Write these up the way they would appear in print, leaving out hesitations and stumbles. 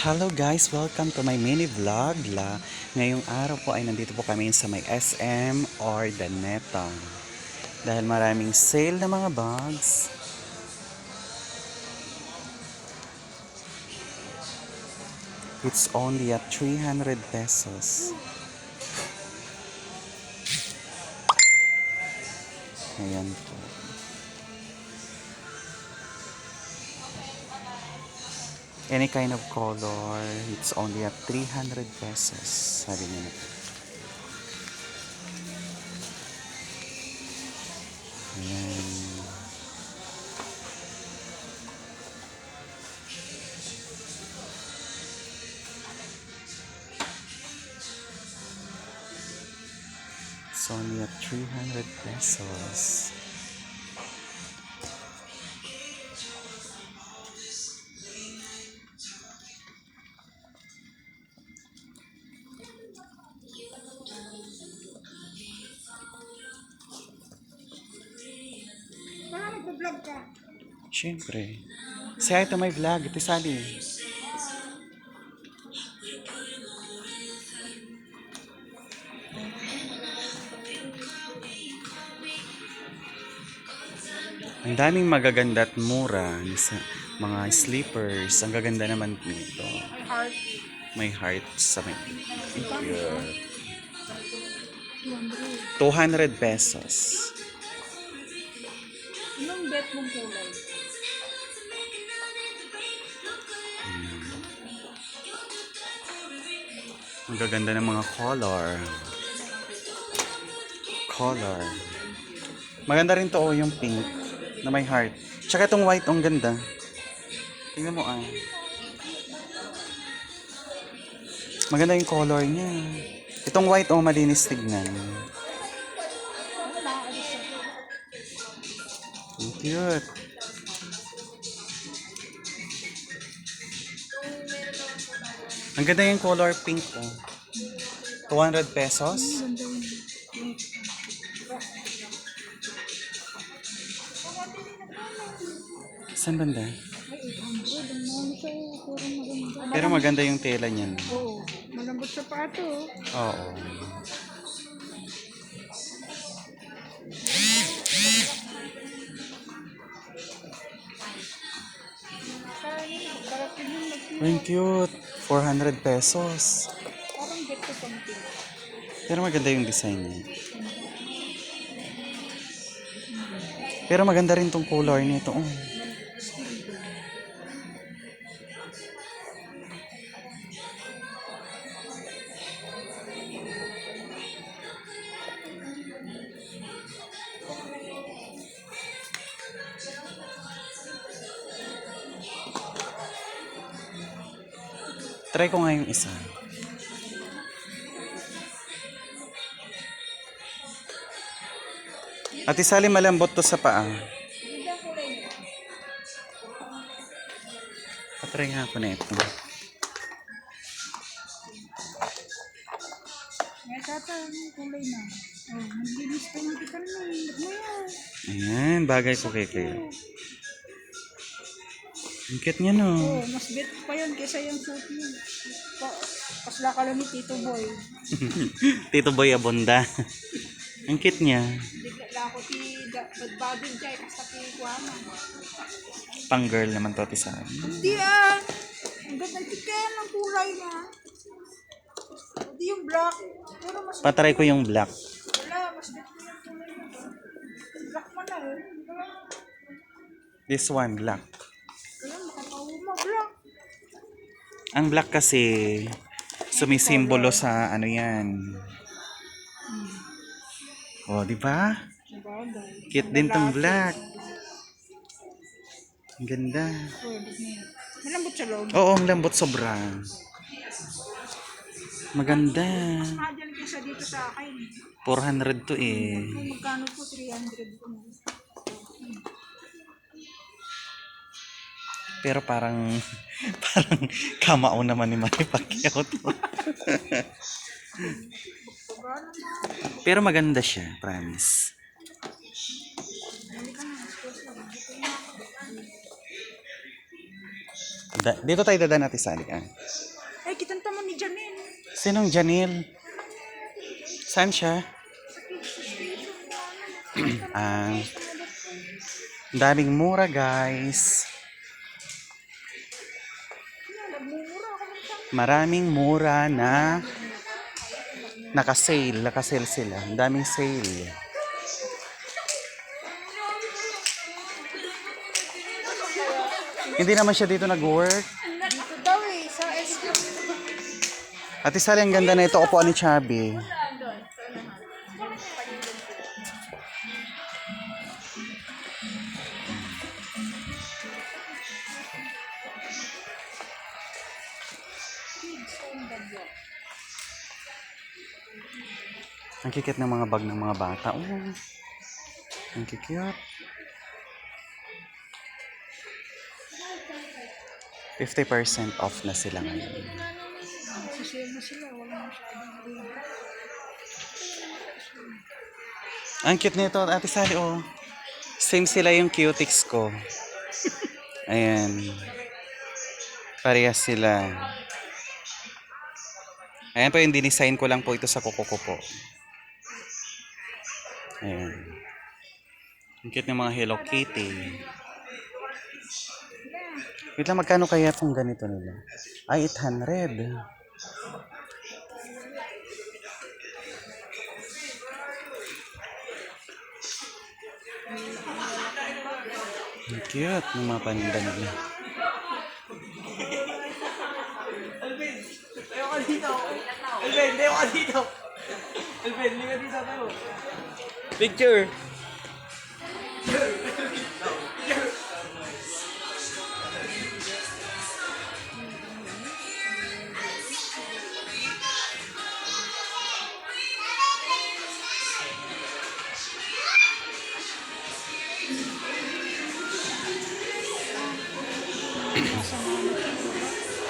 Hello guys, welcome to my mini vlog la. Ngayong araw po ay nandito po kami sa may SM or Daneta. Dahil maraming sale na mga bags. It's only at 300 pesos. Ayan po. Any kind of color, it's only at 300 pesos. Sabi niya. Ayan. It's only at 300 pesos. Nag-vlog ka. Siyempre. Say hi to my vlog. Ito Sally. Ang daming magaganda at mura sa mga slippers. Ang gaganda naman nito. My heart. May heart sa may... Yeah. 200. 200 pesos. Anong bet mong kulay? Ang gaganda ng mga color. Color. Maganda rin to yung pink na may heart. Tsaka itong white, ang ganda. Tingnan mo ah. Maganda yung color niya. Itong white, malinis tignan. Ang cute. Ang ganda yung color pink oh. 200 pesos. Saan banda? Ay, 800. Ang mahal siya. Parang maganda. Pero maganda yung tela niyan. Oo. Malambot sa pato. Oo. Parating yung Ang cute. 400 pesos. parang bet ko pang pink. Pero maganda yung design niya. Pero maganda rin tong color nito. Oh. Try ko nga yung isa. Ate Sally, malambot to sa paa. Patry nga ako na ito. May tata, yung kulay na. Oh, maglinis ka ng kita na. Ayan, bagay ko kay kayo. Ang cute niya no. Oo, mas bet pa yun kaysa yung suit niya. Pasla ka lang ni Tito Boy. Tito Boy Abonda. Ang cute niya. Bigla lang ako bagbagin dyan, kasta kuwama. Pang girl naman to, Ate Sally. Hindi ah. Ang ganda ng tiken ng kulay niya. Hindi yung black. Pero mas Patry ko yung black. wala, mas bet ko yung kulay niya. Black man na eh. This one, black. Kaya makapahuma, black. Ang black kasi sumisimbolo sa ano yan. Oh, di ba? Sabagay. Cute din tong black. Ang ganda. Malambot sa loob. Oo, ang lambot sobra. Maganda. Mahal kaysa dito sa akin. 400 to eh. Kung magkano po, 300 po. Pero parang kamao naman ni Manny Pacquiao to. Pero maganda siya, promise. Dito tayo dadaan natin sa alikan. Ay, kitanta mo ni Janine. Sinong Janil? Saan siya? Ang daming mura, guys. Nagmumura ako ng siya. Maraming mura na naka-sale. Naka-sale sila. Ang daming sale. Hindi naman siya dito nag-work. Dito daw eh, sa SQ. Ate Sally, ang ganda na ito. Upuan ni Chubby. Ang kikit ng mga bag ng mga bata. Oh, ang kikit. 50% off na sila ngayon. Sisale na sila, wala masyadong rin. Ang cute nito, Ate Sally, oh. Same sila yung cutics ko. Ayan. Parehas sila. Ayan po yung dinesign ko lang po ito sa kuko ko po. Ayan. Ang cute ng mga Hello Kitty. Wait lang, magkano kaya itong ganito nila? Ay, 800. Ang cute ng mga paninda nila. Ayoko dito. Alvin, hindi ako dito. Alvin, hindi ka dito tayo. Picture.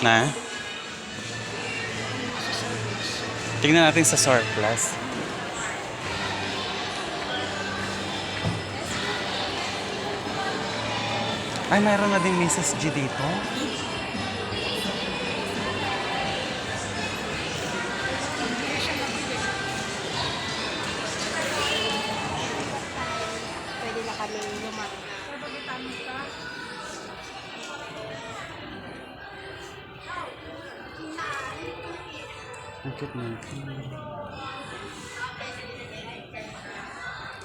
Na? Tingnan natin sa surplus. Ay, mayroon na din Mrs. G dito. Pwede na kami lumari. Ang cute na ito.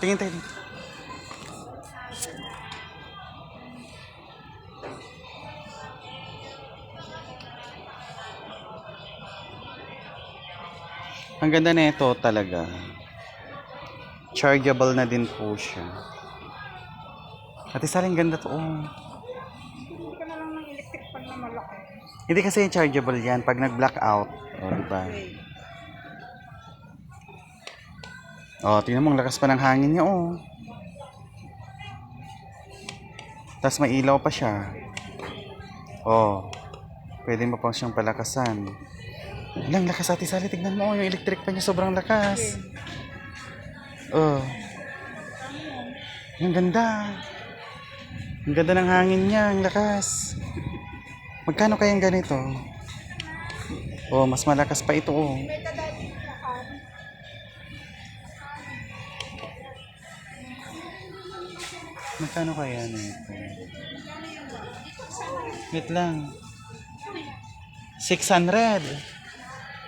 Tingin tayo dito. Ang ganda na ito talaga. Chargeable na din po siya. Ate Sally, ang ganda to. Oh. Hindi ka na lang ng electric pan na malaki. Hindi kasi yung chargeable yan pag nag-blackout. O, diba? O, tingnan mo, ang lakas pa ng hangin niya, oh. Tapos may ilaw pa siya. Oh, pwede mo pa siyang palakasan. Ilang lakas, Ate Sally, tignan mo, yung electric pa niya sobrang lakas. Oh. Ang ganda. Ang ganda ng hangin niya, ang lakas. Magkano kayang ganito? Oh, mas malakas pa ito, oh. Magkano kaya nito? Wait lang. 600.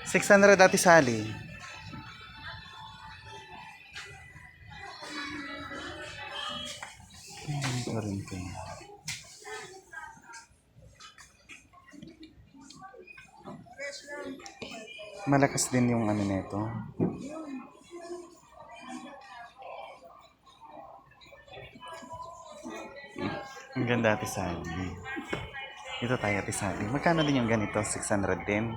600, Ate Sally. Ito rin ito. Malakas din yung ano nito. Ang ganda, Ate Sally. Ito tayo, Ate Sally. Magkano din yung ganito? 600 din.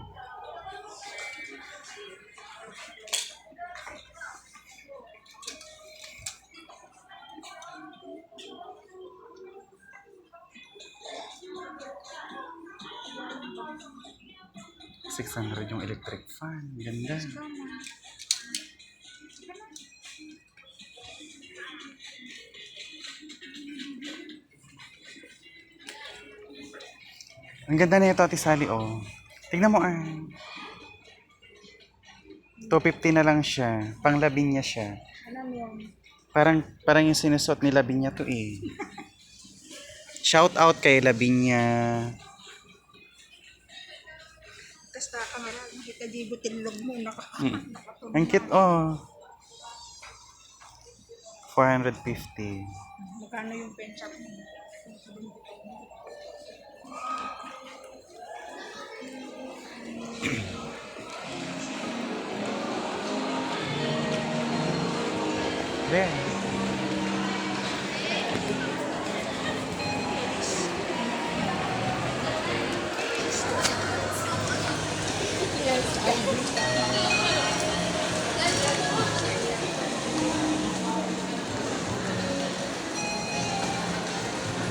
$600 yung electric fan. Ganda. Ang ganda na ito, Ate Sally, oh. Tignan mo, ah. 250 na lang siya. Pang Labinya siya. Alam mo yun. Parang yung sinusot ni Labinya to, eh. Shout out kay Labinya. Kasta ka nga lang, makita di butilog mo. Ang cute, oh. 450. Magkano yung pen shop mo?